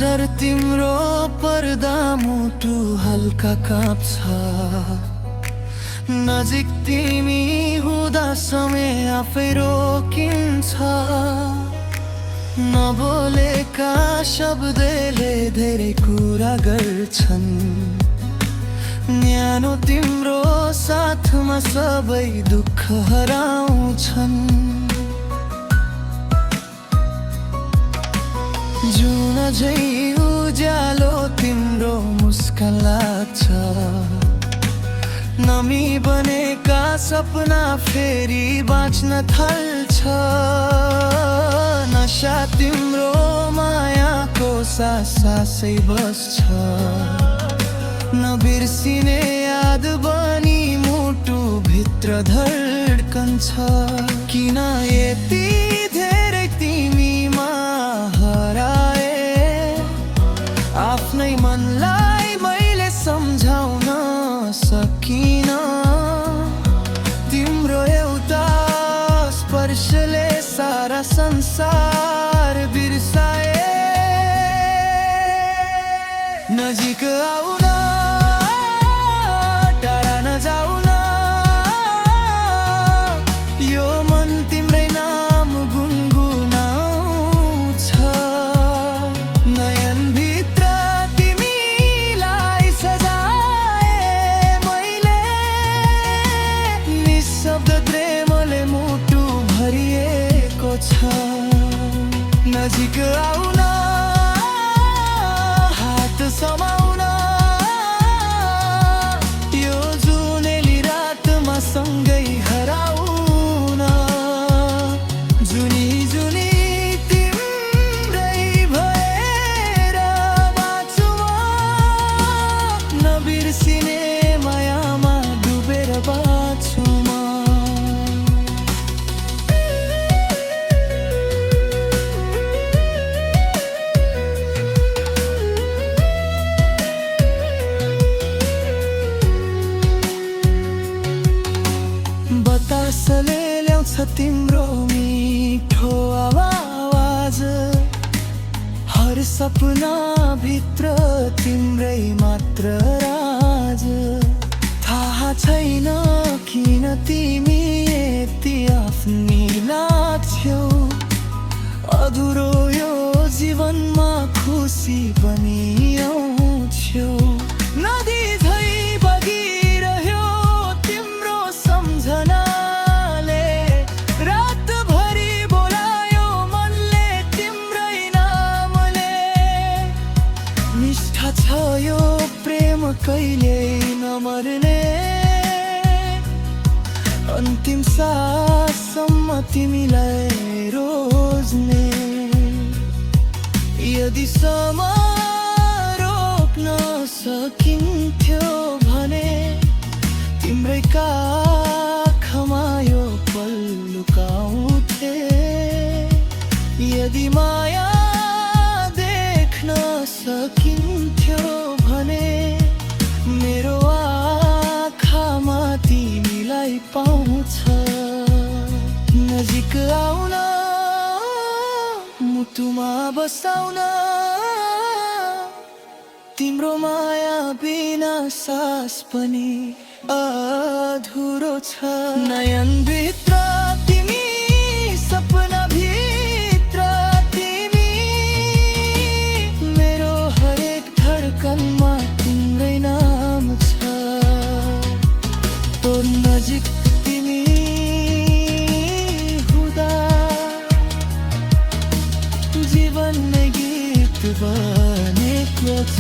नजर तिम्रो पर्दा मुटु हल्का काप्छ। नजिक तिमी हुँदा समय आफै रोकिन्छ। नबोलेका शब्दले धेरै कुरा गर्छन्। न्यानो तिम्रो साथमा सबै दुःख हराउँछन्। जुन झै उज्यालो तिम्रो मुस्कान लाग्छ। नमी बनेका सपना फेरि बाँच्न थाल्छ। नशा तिम्रो मायाको सासै बस्छ। नबिर्सिने याद बनी मुटु भित्र धड्कन्छ। किन यति धेरै तिमीमा हराए, आफ्नै मनलाई मैले सम्झाउन सकिन। तिम्रो एउटा स्पर्शले सारा संसार बिर्साए। नजिक आउन, टाढा नजाउन, यो मन तिम्रै नाम गुनगुनाउँछ। नयनभित्र तिमीलाई सजाए मैले। निशब्द प्रेमले मुटु भरिएको छ। नजिक आउन, हात समाउन, यो जुनेली रातमा सँगै हराउन। जुनी जुनी तिम्रै भएर बाँचु म। नबिर्सिने मायामा डुबेर बाँचु म। बतासले ल्याउँछ तिम्रो मिठो आवाज। हर सपना भित्र तिम्रै मात्र राज। थाहा छैन किन तिमी यति आफ्नी लाग्छौ। अधुरो यो जीवनमा खुसी पनि आउँछौ। नदी झै बगिरह्यो तिम्रो सम्झनाले। रातभरि बोलायो मनले तिम्रै नामले। निष्ठा छ यो प्रेम कहिल्यै नमर्ने। अन्तिम साससम्म तिमीलाई रोज्ने। यदि समय रोक्न सकिन्थ्यो भने तिम्रै काखमा यो पल लुकाउँथे। यदि माया देख्न सकिन्थ्यो भने मेरो आँखामा तिमीलाई पाउँछ। नजिक आउन, मुटुमा बसाउन, तिम्रो माया बिना सास पनि अधुरो छ। नयनभित्र तिमी, सपना भित्र तिमी, मेरो हरेक धड्कनमा तिम्रै नाम छ। तो नजिक तिमी हुँदा जीवन नै गीत बनेको छ।